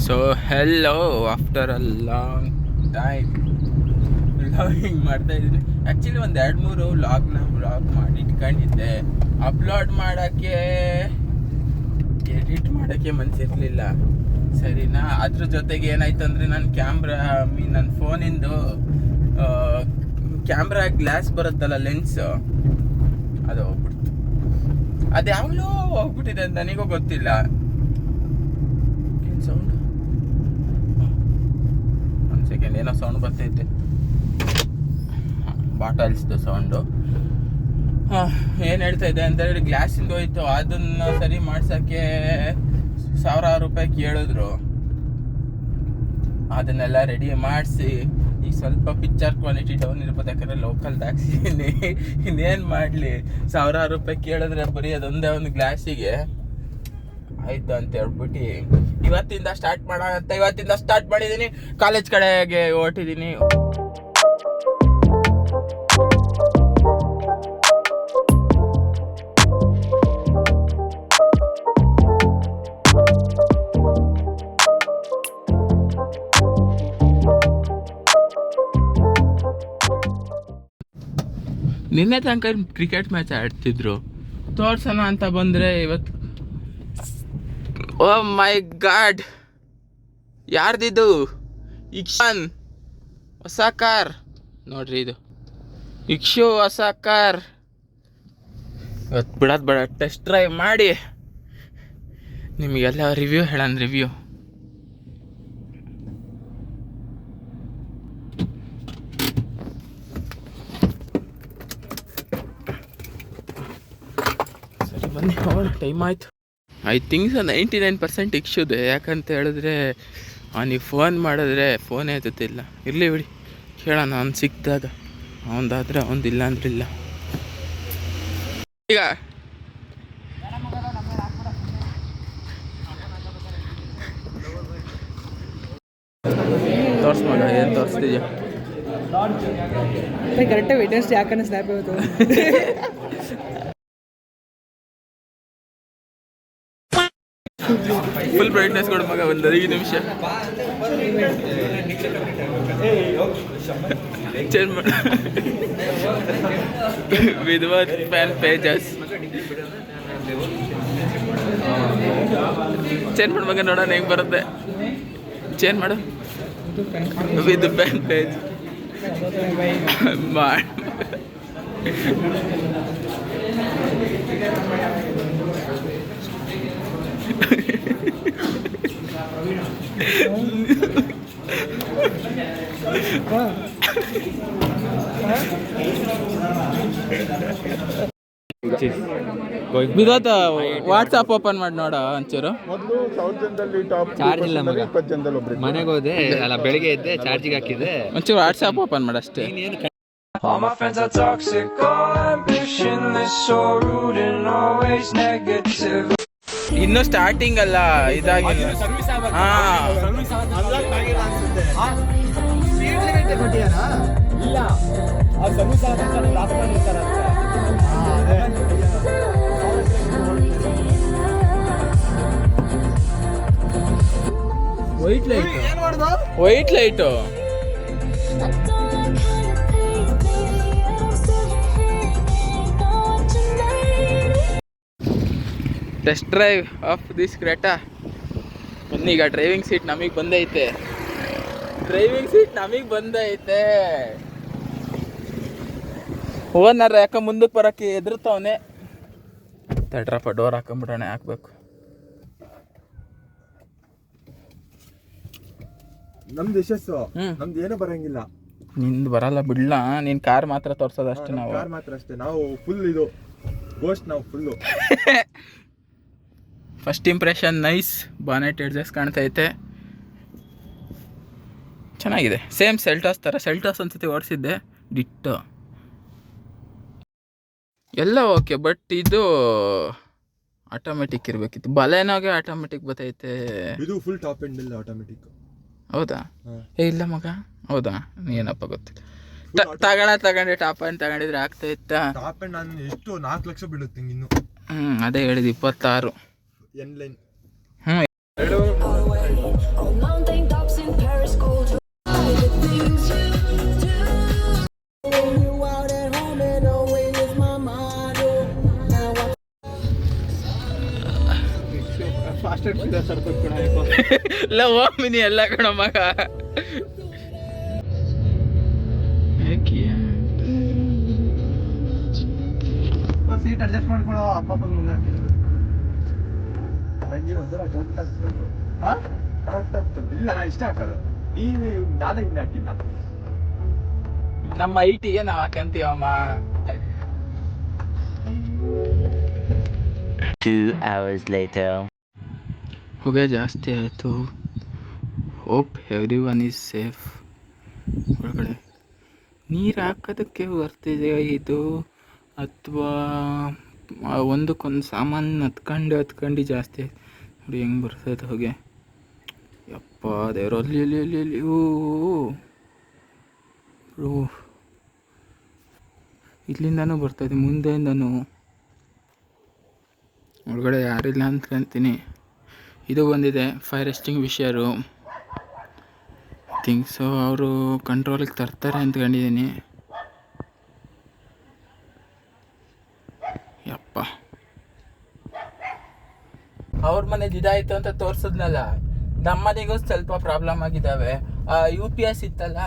So hello after a long time vlogging ಮಾಡ್ತಾ ಇದ್ದೀನಿ. Actually ಒಂದು 2-3 ವ್ಲಾಗ್ ಮಾಡಿ ಇಟ್ಕೊಂಡಿದ್ದೆ. ಅಪ್ಲೋಡ್ ಮಾಡೋಕ್ಕೆ ಎಡಿಟ್ ಮಾಡೋಕ್ಕೆ ಮನಸ್ಸಿರಲಿಲ್ಲ ಸರಿನಾ. ಅದ್ರ ಜೊತೆಗೆ ಏನಾಯ್ತು ಅಂದರೆ ನನ್ನ ಕ್ಯಾಮ್ರಾ ನನ್ನ ಫೋನಿಂದು ಕ್ಯಾಮ್ರಾ ಗ್ಲಾಸ್ ಬರುತ್ತಲ್ಲ ಲೆನ್ಸು, ಅದು ಹೋಗ್ಬಿಡ್ತು. ಅದು ಯಾವಾಗಲೂ ಹೋಗ್ಬಿಟ್ಟಿದೆ ಅಂತ ನನಗೂ ಗೊತ್ತಿಲ್ಲ. ಏನು ಸೌಂಡ್? ಒಂದು ಸೆಕೆಂಡ್, ಏನೋ ಸೌಂಡ್ ಬರ್ತೈತೆ, ಬಾಟಲ್ಸ್ದು ಸೌಂಡು. ಏನು ಹೇಳ್ತಾ ಇದೆ ಅಂತೇಳಿ ಗ್ಲಾಸಿಂದು ಹೋಯ್ತು. ಅದನ್ನು ಸರಿ ಮಾಡ್ಸೋಕ್ಕೆ 1000 ರೂಪಾಯಿ ಕೇಳಿದ್ರು. ಅದನ್ನೆಲ್ಲ ರೆಡಿ ಮಾಡಿಸಿ ಈಗ ಸ್ವಲ್ಪ ಪಿಕ್ಚರ್ ಕ್ವಾಲಿಟಿ ಡೌನ್ ಇರ್ಬೋದು, ಯಾಕಂದರೆ ಲೋಕಲ್ದು ಹಾಕ್ಸಿದ್ದೀನಿ. ಇನ್ನೇನು ಮಾಡಲಿ, 1000 ರೂಪಾಯಿ ಕೇಳಿದ್ರೆ ಬರೀ ಅದೊಂದೇ ಒಂದು ಗ್ಲಾಸಿಗೆ ಆಯಿತು ಅಂತ ಹೇಳ್ಬಿಟ್ಟು ಇವತ್ತಿಂದ ಸ್ಟಾರ್ಟ್ ಮಾಡೋಂತ ಇವತ್ತಿಂದ ಸ್ಟಾರ್ಟ್ ಮಾಡಿದ್ದೀನಿ. ಕಾಲೇಜ್ ಕಡೆಗೆ ಹೊರಟಿದ್ದೀನಿ. ನಿನ್ನೆ ತನಕ ಕ್ರಿಕೆಟ್ ಮ್ಯಾಚ್ ಆಡ್ತಿದ್ರು, ತೋರ್ಸೋಣ ಅಂತ ಬಂದರೆ ಇವತ್ತು ಓ ಮೈ ಗಾಡ್, ಯಾರ್ದಿದು? ಇಕ್ಷನ್ ಹೊಸ ಕಾರ್ ನೋಡ್ರಿ, ಇದು ಇಕ್ಷು ಹೊಸ ಕಾರ್. ಇವತ್ತು ಬಿಡೋದು ಬೇಡ, ಟೆಸ್ಟ್ ಡ್ರೈವ್ ಮಾಡಿ ನಿಮಗೆಲ್ಲ ರಿವ್ಯೂ ಹೇಳೋಣ. ರಿವ್ಯೂ ಸರಿ, ಬನ್ನಿ ಹೋಗೋಣ, ಟೈಮ್ ಆಯಿತು. I think 99% ಇಕ್ಷುದೆ. ಯಾಕಂತ ಹೇಳಿದ್ರೆ ಅವನಿಗೆ ಫೋನ್ ಮಾಡಿದ್ರೆ ಫೋನೇ ಎತ್ತುತ್ತಿಲ್ಲ. ಇರಲಿ ಬಿಡಿ, ಕೇಳೋಣ ಅವ್ನು ಸಿಕ್ಕಿದಾಗ. ಅವನದಾದ್ರೆ ಅವನದಿಲ್ಲ ಅಂದ್ರೆ ಇಲ್ಲ. ಈಗ ತೋರ್ಸ್ ಮಗ, ಏನು ತೋರಿಸ್ತಿದ್ಯಾ? ಕರೆಕ್ಟಾಗಿ ವೆಡ್ನೆಸ್ಡೇ ಯಾಕಂದ್ರೆ ಸ್ನ್ಯಾಪ್ ಇವತ್ತು. ಫುಲ್ ಬ್ರೈಟ್ನೆಸ್ ಕೊಡು ಮಗ, ಒಂದು 5 ನಿಮಿಷ ಚೇಂಜ್ ಮಾಡ. ವಿತ್ ಫ್ಯಾನ್ ಪೇಜಸ್ ಚೇಂಜ್ ಮಾಡು ಮಗ, ನೋಡೋಣ ಹೆಂಗೆ ಬರುತ್ತೆ. ಚೇಂಜ್ ಮಾಡು ವಿತ್ ಫ್ಯಾನ್ ಪೇಜ್ ಮಾಡಿ. ವಿಧಾತ ವಾಟ್ಸಾಪ್ ಓಪನ್ ಮಾಡಿ ನೋಡ ಒಂಚೂರು. ಚಾರ್ಜ್ ಇಲ್ಲ ಮಗ, ಮನೆಗೆ ಹೋದೆ ಅಲ್ಲ, ಬೆಳಿಗ್ಗೆ ಇದ್ದೆ, ಚಾರ್ಜಿಗೆ ಹಾಕಿದ್ದೆ. ಒಂಚೂರು ವಾಟ್ಸಾಪ್ ಓಪನ್ ಮಾಡಷ್ಟೇ. All my friends are toxic, all ambitionless, so rude and always negative. ಇನ್ನು ಸ್ಟಾರ್ಟಿಂಗ್ ಅಲ್ಲ, ಇದಾಗಿಲ್ಲ. ಹಾ, white light. Test drive of this Creta. ಬನ್ನೀಗ ಡ್ರೈವಿಂಗ್ ಸೀಟ್ ನಮಗೆ ಬಂದೈತೆ. ಓನರ್ ಯಾಕೆ ಮುಂದಕ್ಕೆ ಬರೋಕ್ಕೆ ಎದುರ್ತಾವನೆ. ತಡ್ರಪ್ಪ, ಡೋರ್ ಹಾಕೊಂಬಿಡೋಣ, ಹಾಕ್ಬೇಕು. ನಮ್ದು ಯಶಸ್ಸು, ನಮ್ದು ಏನೂ ಬರಂಗಿಲ್ಲ. ನಿಂದು ಬರಲ್ಲ ಬಿಡ್ಲಾ, ನೀನ್ ಕಾರ್ ಮಾತ್ರ ತೋರ್ಸೋದಷ್ಟೇ. ನಾವು ಕಾರ್ ಮಾತ್ರ ಅಷ್ಟೇ, ನಾವು ಫುಲ್ ಇದು ಗೋಸ್ಟ್, ನಾವು full. First impression nice. Bonnet edges ಕಾಣ್ತೈತೆ, ಚೆನ್ನಾಗಿದೆ. ಸೇಮ್ ಸೆಲ್ಟಾಸ್ ಥರ. ಸೆಲ್ಟಾಸ್ ಅನ್ಸತಿ ಓಡಿಸಿದ್ದೆ, ಡಿಟ್ಟೋ ಎಲ್ಲ ಓಕೆ. ಬಟ್ ಇದು ಆಟೋಮೆಟಿಕ್ ಇರಬೇಕಿತ್ತು. ಬಲೆನಾಗೆ ಆಟೋಮೆಟಿಕ್ ಬರ್ತೈತೆ. ಇದು ಫುಲ್ ಟಾಪ್ ಎಂಡ್ ಇಲ್ಲ ಆಟೋಮೆಟಿಕ್. ಹೌದಾ? ಇಲ್ಲ ಮಗ, ಹೌದಾ? ಏನಪ್ಪ ಗೊತ್ತಿಲ್ಲ. ತಗೊಂಡೆ ಟಾಪ್ ಎಂಡ್ ತಗೊಂಡಿದ್ರೆ ಆಗ್ತಾ ಇತ್ತ. ಟಾಪ್ ಎಂಡ್ ನಾನು ಎಷ್ಟು 4 ಲಕ್ಷ ಬೀಳುತ್ತೆ ಇನ್ನು. ಅದೇ ಹೇಳಿದ್ದು 26. ಎನ್ ಲೈನ್ ಹ್ಞೂ Mountain tops in Paris, gold. The things you do. You out at home and always is my motto. Now ಫಾಸ್ಟೆಡ್ ಸರ್ಕೋತ್ ಕೂಡ ಇಲ್ಲ ಓಮಿನಿ ಎಲ್ಲ ಕಣ ಮಗ. ಸೀಟ್ ಅಡ್ಜಸ್ಟ್ ಮಾಡ್ಕೊಳ್ಳೋ ಅಪ್ಪ ಮುಂದೆ ನಂಗೆ ಒಂಥರ ಕರೆಕ್ಟ್ ಆಗ್ತದೆ. ಕರೆಕ್ಟ್ ಆಗ್ತದೆ. ಇಲ್ಲ ನಾ ಇಷ್ಟ ಹಾಕಲ್ಲ, ನೀನು ನಾಳೆ ಇನ್ನು ಹಾಕಿಲ್ಲ. ನಮ್ಮ ಐಟಿಗೆ ನಾವು ಹಾಕಂತೀವಮ್ಮ. 2 hours later. ಹೊಗೆ ಜಾಸ್ತಿ ಆಯಿತು. Hope every one is safe. ಒಳಗಡೆ ನೀರು ಹಾಕೋದಕ್ಕೆ ಬರ್ತಿದೆ ಇದು, ಅಥವಾ ಒಂದಕ್ಕೊಂದು ಸಾಮಾನು ಹತ್ಕೊಂಡು ಜಾಸ್ತಿ ನೋಡಿ ಹೆಂಗೆ ಬರ್ತದೆ ಹೊಗೆ. ಯಪ್ಪ ದೇವ್ರು, ಅಲ್ಲಿ ಓ ಇಲ್ಲಿಂದನೂ ಬರ್ತದೆ, ಮುಂದೆಯಿಂದನೂ. ಒಳಗಡೆ ಯಾರಿಲ್ಲ ಅಂದ್ಕೊಂತೀನಿ. ಇದು ಬಂದಿದೆ ಫೈರ್ ಎಕ್ಸ್ಟಿಂಗ್ವಿಷರು. ಥಿಂಕ್ಸು ಅವರು ಕಂಟ್ರೋಲಿಗೆ ತರ್ತಾರೆ ಅಂದ್ಕೊಂಡಿದ್ದೀನಿ. ಯಪ್ಪ, ಅವ್ರ ಮನೇದು ಇದಾಯಿತು ಅಂತ ತೋರಿಸಿದ್ನಲ್ಲ, ನಮ್ಮ ಮನೆಗೂ ಸ್ವಲ್ಪ ಪ್ರಾಬ್ಲಮ್ ಆಗಿದ್ದಾವೆ. UPS ಇತ್ತಲ್ಲ,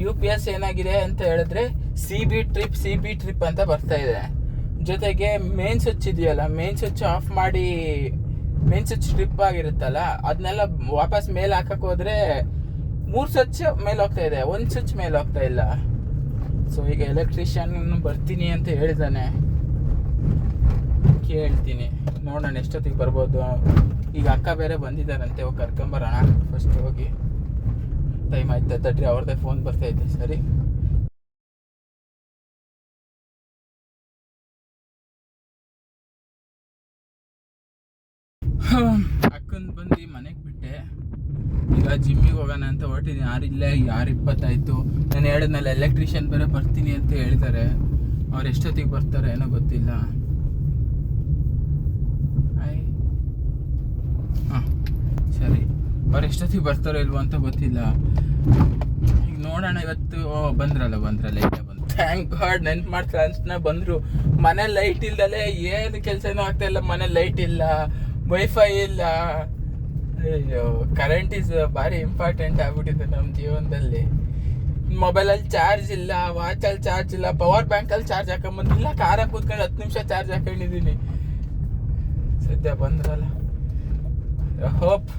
UPS ಏನಾಗಿದೆ ಅಂತ ಹೇಳಿದ್ರೆ ಸಿ ಬಿ ಟ್ರಿಪ್ ಅಂತ ಬರ್ತಾ ಇದೆ. ಜೊತೆಗೆ ಮೇನ್ ಸ್ವಿಚ್ ಇದೆಯಲ್ಲ, ಮೇನ್ ಸ್ವಿಚ್ ಆಫ್ ಮಾಡಿ, ಮೇನ್ ಸ್ವಿಚ್ ಟ್ರಿಪ್ ಆಗಿರುತ್ತಲ್ಲ, ಅದನ್ನೆಲ್ಲ ವಾಪಸ್ ಮೇಲೆ ಹಾಕಕ್ಕೆ ಹೋದರೆ 3 ಸ್ವಿಚ್ ಮೇಲೆ ಹೋಗ್ತಾ ಇದೆ, 1 ಸ್ವಿಚ್ ಮೇಲೆ ಹೋಗ್ತಾ ಇಲ್ಲ. ಸೊ ಈಗ ಎಲೆಕ್ಟ್ರಿಷಿಯನ್ ಬರ್ತೀನಿ ಅಂತ ಹೇಳಿದ್ದಾನೆ, ಕೇಳ್ತೀನಿ, ನೋಡೋಣ ಎಷ್ಟೊತ್ತಿಗೆ ಬರ್ಬೋದು. ಈಗ ಅಕ್ಕ ಬೇರೆ ಬಂದಿದ್ದಾರಂತೆ, ಹೋಗಿ ಕರ್ಕೊಂಬರೋಣ ಫಸ್ಟ್ ಹೋಗಿ. ಟೈಮ್ ಆಯ್ತು ತಡ್ರಿ, ಅವ್ರದ್ದೇ ಫೋನ್ ಬರ್ತೈತೆ. ಸರಿ, ಅಕ್ಕನ ಬಂದು ಮನೆಗೆ ಬಿಟ್ಟೆ. ಈಗ ಜಿಮ್ಮಿಗೆ ಹೋಗೋಣ ಅಂತ ಹೊರಟಿದ್ದೀನಿ. ಯಾರಿಲ್ಲ, 6:20 ನಾನು ಹೇಳಿದ್ನಲ್ಲ ಎಲೆಕ್ಟ್ರಿಷಿಯನ್ ಬೇರೆ ಬರ್ತೀನಿ ಅಂತ ಹೇಳಿದ್ದಾರೆ. ಅವ್ರು ಎಷ್ಟೊತ್ತಿಗೆ ಬರ್ತಾರೆ ಏನೋ ಗೊತ್ತಿಲ್ಲ. ಹಾಂ ಸರಿ, ಅವ್ರು ಎಷ್ಟೊತ್ತಿಗೆ ಬರ್ತಾರೋ ಇಲ್ವೋ ಅಂತ ಗೊತ್ತಿಲ್ಲ. ಈಗ ನೋಡೋಣ. ಇವತ್ತು ಬಂದ್ರಲ್ಲ ಈಗ ಬಂದು, ಥ್ಯಾಂಕ್ ಗಾಡ್, ನೆನ್ಪು ಮಾಡ್ತಾ ಅನ್ಸ್ನ ಬಂದರು. ಮನೆ ಲೈಟ್ ಇಲ್ದಲೆ ಏನು ಕೆಲಸನೂ ಆಗ್ತಾ ಇಲ್ಲ. ಮನೆ ಲೈಟ್ ಇಲ್ಲ, ವೈಫೈ ಇಲ್ಲ. ಅಯ್ಯೋ, ಕರೆಂಟ್ ಈಸ್ ಭಾರಿ ಇಂಪಾರ್ಟೆಂಟ್ ಆಗ್ಬಿಟ್ಟಿದೆ ನಮ್ಮ ಜೀವನದಲ್ಲಿ. ಮೊಬೈಲಲ್ಲಿ ಚಾರ್ಜ್ ಇಲ್ಲ, ವಾಚಲ್ಲಿ ಚಾರ್ಜ್ ಇಲ್ಲ, ಪವರ್ ಬ್ಯಾಂಕಲ್ಲಿ ಚಾರ್ಜ್ ಹಾಕೊಂಬಂದಿಲ್ಲ. ಕಾರಾಗ ಕೂತ್ಕೊಂಡು 10 ನಿಮಿಷ ಚಾರ್ಜ್ ಹಾಕೊಂಡಿದ್ದೀನಿ. ಸದ್ಯ ಬಂದ್ರಲ್ಲ, ಹೋಪ್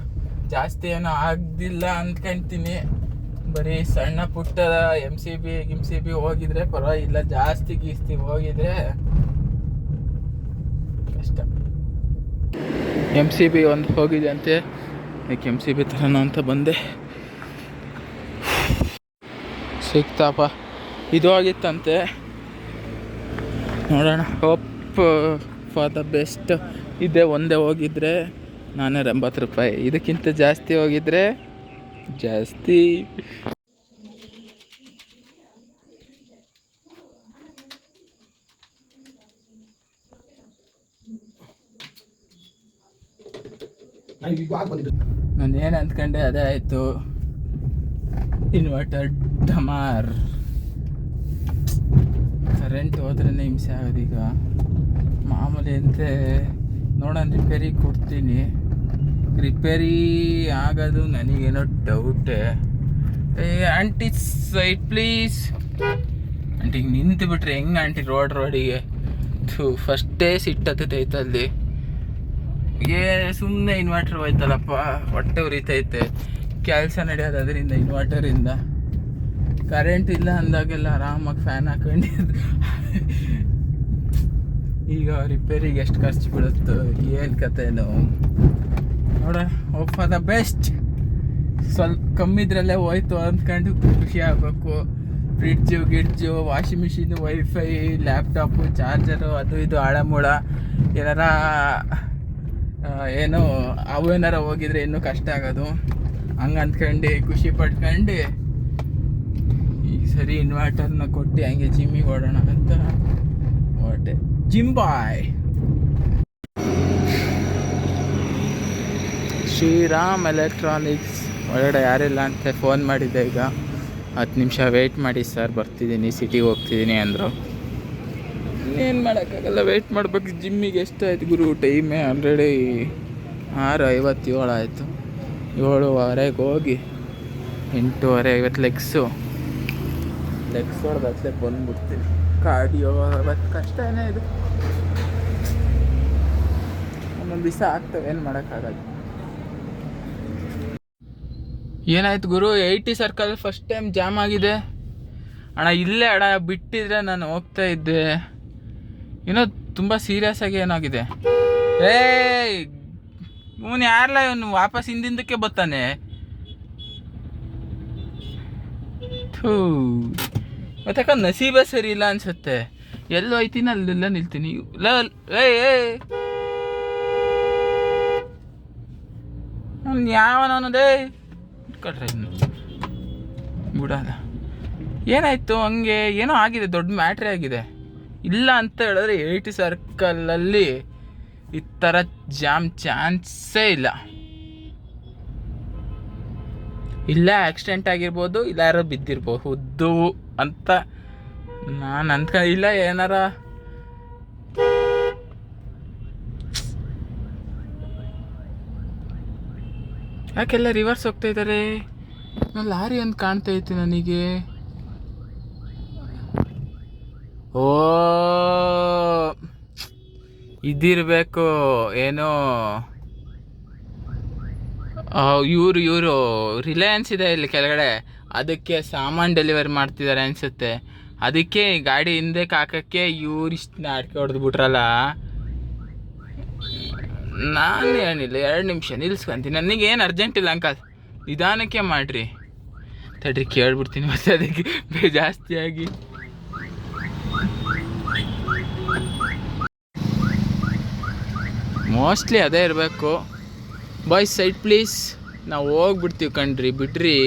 ಜಾಸ್ತಿ ಏನೋ ಆಗ್ದಿಲ್ಲ ಅಂದ್ಕೊಂತೀನಿ. ಬರೀ ಸಣ್ಣ ಪುಟ್ಟ MCB ಹೋಗಿದ್ರೆ ಪರವಾಗಿಲ್ಲ, ಜಾಸ್ತಿ ಗೀಸ್ತಿ ಹೋಗಿದ್ರೆ ಕಷ್ಟ. MCB ಒಂದು ಹೋಗಿದೆ ಅಂತೆ, MCB ತರೋಣ ಅಂತ ಬಂದೆ. ಸಿಕ್ತಾಪ, ಇದು ಆಗಿತ್ತಂತೆ. ನೋಡೋಣ, ಹೋಪ್ ಫಾರ್ ದ ಬೆಸ್ಟ್. ಇದೇ ಒಂದೇ ಹೋಗಿದ್ರೆ ₹480. ಇದಕ್ಕಿಂತ ಜಾಸ್ತಿ ಹೋಗಿದ್ರೆ ಜಾಸ್ತಿ. ನಾನು ಏನು ಅಂದ್ಕೊಂಡೆ ಅದೇ ಆಯಿತು. ಇನ್ವರ್ಟರ್ ಡಮಾರ್. ಕರೆಂಟ್ ಹೋದ್ರೇ ಹಿಂಸೆ ಆಗೋದೀಗ. ಮಾಮೂಲಿ ಅಂತೆ ನೋಡೋಣ, ರಿಪೇರಿಗೆ ಕೊಡ್ತೀನಿ. ರಿಪೇರಿ ಆಗೋದು ನನಗೇನೋ ಡೌಟೇ. Aunty side please. ಆಂಟಿಗೆ ನಿಂತು ಬಿಟ್ರೆ ಹೆಂಗೆ ಆಂಟಿ ರೋಡಿಗೆ ಫಸ್ಟೇ ಸಿಟ್ಟತ್ತೈತೆ ಅಲ್ಲಿ. ಸುಮ್ಮನೆ ಇನ್ವರ್ಟರ್ ಹೋಯ್ತಲ್ಲಪ್ಪ, ಹೊಟ್ಟೆ ಉರಿತೈತೆ. ಕೆಲಸ ನಡೆಯೋದು ಅದರಿಂದ, ಇನ್ವರ್ಟರಿಂದ. ಕರೆಂಟ್ ಇಲ್ಲ ಅಂದಾಗೆಲ್ಲ ಆರಾಮಾಗಿ ಫ್ಯಾನ್ ಹಾಕೊಂಡಿದ್ದು. ಈಗ ರಿಪೇರಿಗೆ ಎಷ್ಟು ಖರ್ಚು ಬೀಳುತ್ತೋ ಏನು ಕಥೆನೋ ನೋಡೋಣ. Hope for the best. ಸ್ವಲ್ಪ ಕಮ್ಮಿದ್ರಲ್ಲೇ ಹೋಯ್ತು ಅಂದ್ಕೊಂಡು ಖುಷಿ ಆಗಬೇಕು. Fridge washing machine, wifi, laptop, charger, ಅದು ಇದು ಆಳಮೂಳ ಏನಾರ ಏನೋ ಅವೇನಾರ ಹೋಗಿದ್ರೆ ಇನ್ನೂ ಕಷ್ಟ ಆಗೋದು. ಹಂಗೆ ಅಂದ್ಕೊಂಡು ಖುಷಿ ಪಡ್ಕೊಂಡು ಈಗ ಸರಿ ಇನ್ವರ್ಟರ್ನ ಕೊಟ್ಟು ಹಂಗೆ ಜಿಮ್ಮಿಗೆ ಓಡೋಣ ಅಂತ ಹೊರಟೆ. ಜಿಮ್ ಬಾಯ್. ಶ್ರೀರಾಮ್ ಎಲೆಕ್ಟ್ರಾನಿಕ್ಸ್ ಒಳಗಡೆ ಯಾರಿಲ್ಲ ಅಂತ ಫೋನ್ ಮಾಡಿದ್ದೆ. ಈಗ 10 ನಿಮಿಷ ವೆಯ್ಟ್ ಮಾಡಿ ಸರ್, ಬರ್ತಿದ್ದೀನಿ, ಸಿಟಿಗೆ ಹೋಗ್ತಿದ್ದೀನಿ ಅಂದರು. ಇನ್ನೇನು ಮಾಡೋಕ್ಕಾಗಲ್ಲ, ವೆಯ್ಟ್ ಮಾಡ್ಬೇಕು. ಜಿಮ್ಮಿಗೆ ಎಷ್ಟಾಯ್ತು ಗುರು ಟೈಮೇ? ಆಲ್ರೆಡಿ 6:57 ಆಯಿತು. 7:15 ಹೋಗಿ 8:50 ಲೆಗ್ಸು ಹೊಡೆದತ್ಲೆ ಬಂದ್ಬಿಡ್ತೀನಿ. ಕಾರ್ಡಿಯೋ ಅವತ್ತು ಕಷ್ಟನೇ ಇದು, ಒಂದೊಂದು ದಿವಸ ಆಗ್ತವೆ, ಏನು ಮಾಡೋಕ್ಕಾಗಲ್ಲ. ಏನಾಯ್ತು ಗುರು? 80 ಸರ್ಕಲ್ ಫಸ್ಟ್ ಟೈಮ್ ಜಾಮ್ ಆಗಿದೆ ಅಣ್ಣ. ಇಲ್ಲೇ ಅಣ್ಣ ಬಿಟ್ಟಿದ್ರೆ ನಾನು ಹೋಗ್ತಾ ಇದ್ದೆ. ಏನೋ ತುಂಬ ಸೀರಿಯಸ್ ಆಗಿ ಏನಾಗಿದೆ. ಇವನು ಯಾರಲ್ಲ, ಇವನು ವಾಪಸ್ ಹಿಂದಿಂದಕ್ಕೆ ಬರ್ತಾನೆ. ಥೂ, ಮತ್ತೆ ನಸೀಬೆ ಸರಿ ಇಲ್ಲ ಅನ್ಸುತ್ತೆ. ಎಲ್ಲೋ ಹೋಯ್ತೀನಿ ಅಲ್ಲೆಲ್ಲ ನಿಲ್ತೀನಿ. ಯಾವನದೇ ಕಟ್ರೆ ಬಿಡಲ್ಲ. ಏನಾಯಿತು? ಹಂಗೆ ಏನೋ ಆಗಿದೆ, ದೊಡ್ಡ ಮ್ಯಾಟ್ರೇ ಆಗಿದೆ. ಇಲ್ಲ ಅಂತ ಹೇಳಿದ್ರೆ 80 ಸರ್ಕಲಲ್ಲಿ ಈ ಥರ ಜಾಮ್ ಚಾನ್ಸೇ ಇಲ್ಲ. ಇಲ್ಲ ಆಕ್ಸಿಡೆಂಟ್ ಆಗಿರ್ಬೋದು, ಇಲ್ಲ ಯಾರೋ ಬಿದ್ದಿರ್ಬೋದು ಅಂತ ನಾನು ಇಲ್ಲ ಏನಾರ ಯಾಕೆಲ್ಲ ರಿವರ್ಸ್ ಹೋಗ್ತಾ ಇದ್ದಾರೆ? ಲಾರಿ ಅಂತ ಕಾಣ್ತಾ ಇತ್ತು ನನಗೆ. ಓ ಇದಿರಬೇಕು ಏನೋ, ಇವರು ರಿಲಯನ್ಸ್ ಇದೆ ಇಲ್ಲಿ ಕೆಳಗಡೆ, ಅದಕ್ಕೆ ಸಾಮಾನು ಡೆಲಿವರಿ ಮಾಡ್ತಿದ್ದಾರೆ ಅನಿಸುತ್ತೆ. ಅದಕ್ಕೆ ಗಾಡಿ ಹಿಂದೆ ಹಾಕೋಕ್ಕೆ ಇವ್ರು ಇಷ್ಟು ನಾಟಕ ಹೊಡೆದ್ಬಿಟ್ರಲ್ಲ. ನಾನು ಏನಿಲ್ಲ, 2 ನಿಮಿಷ ನಿಲ್ಸ್ಕೊಂತೀನಿ. ನನಗೇನು ಅರ್ಜೆಂಟ್ ಇಲ್ಲ ಅಂಕಲ್, ನಿಧಾನಕ್ಕೆ ಮಾಡಿರಿ. ತಡ್ರಿ ಕೇಳ್ಬಿಡ್ತೀನಿ ಮತ್ತೆ ಅದಕ್ಕೆ ಜಾಸ್ತಿಯಾಗಿ. ಮೋಸ್ಟ್ಲಿ ಅದೇ ಇರಬೇಕು. ಬಾಯ್ಸ್ ಸೈಡ್ ಪ್ಲೀಸ್, ನಾವು ಹೋಗ್ಬಿಡ್ತೀವಿ ಕಣ್ರಿ, ಬಿಡ್ರಿ.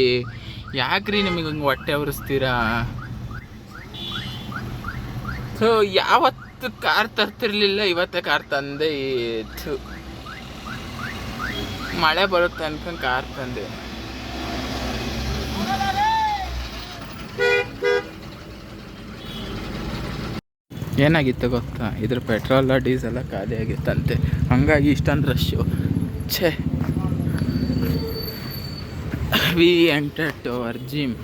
ಯಾಕ್ರಿ ನಿಮಗೆ ಹಂಗೆ ಹೊಟ್ಟೆ ಉರಿಸ್ತೀರಾ? ಸೊ ಯಾವತ್ತು ಕಾರ್ ತರ್ತಿರ್ಲಿಲ್ಲ, ಇವತ್ತೇ ಕಾರ್ ತಂದೆ. ಇತ್ತು ಮಳೆ ಬರುತ್ತೆ ಅನ್ಕೊಂಡು ಕಾರ್ ತಂದೆ. ಏನಾಗಿತ್ತು ಗೊತ್ತಾ? ಇದ್ರ ಪೆಟ್ರೋಲ ಡೀಸೆಲ್ಲ ಖಾಲಿ ಆಗಿತ್ತಂತೆ, ಹಂಗಾಗಿ ಇಷ್ಟೊಂದು ರಶ್ಶು. ಛೇ, we enter to our gym.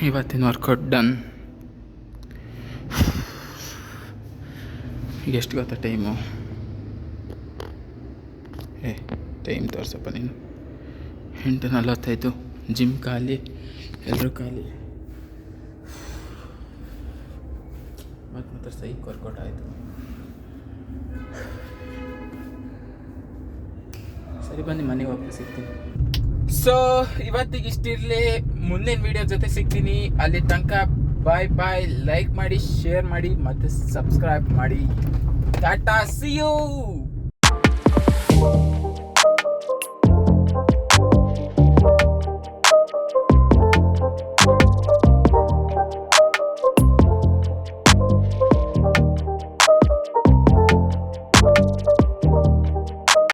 ಇವತ್ತಿನ ವರ್ಕೌಟ್ ಡನ್. ಈಗ ಎಷ್ಟು ಗೊತ್ತಾ ಟೈಮು? ಟೈಮ್ ತೋರಿಸಪ್ಪ ನೀನು. 8:45. ಜಿಮ್ ಖಾಲಿ, ಎಲ್ಲರೂ ಖಾಲಿ. ಮತ್ತು ಸೈಕ್ ವರ್ಕೌಟ್ ಆಯಿತು. ಸರಿ, ಬನ್ನಿ ಮನೆಗೆ ವಾಪಸ್ ಸಿಗ್ತೀನಿ. ಸೊ ಇವತ್ತಿಗೆ ಇಷ್ಟಿರಲಿ, ಮುಂದಿನ ವಿಡಿಯೋ ಜೊತೆ ಸಿಗ್ತೀನಿ. ಅಲ್ಲಿ ತನಕ ಬಾಯ್ ಬಾಯ್. ಲೈಕ್ ಮಾಡಿ, ಶೇರ್ ಮಾಡಿ ಮತ್ತು ಸಬ್ಸ್ಕ್ರೈಬ್ ಮಾಡಿ. Tata see you.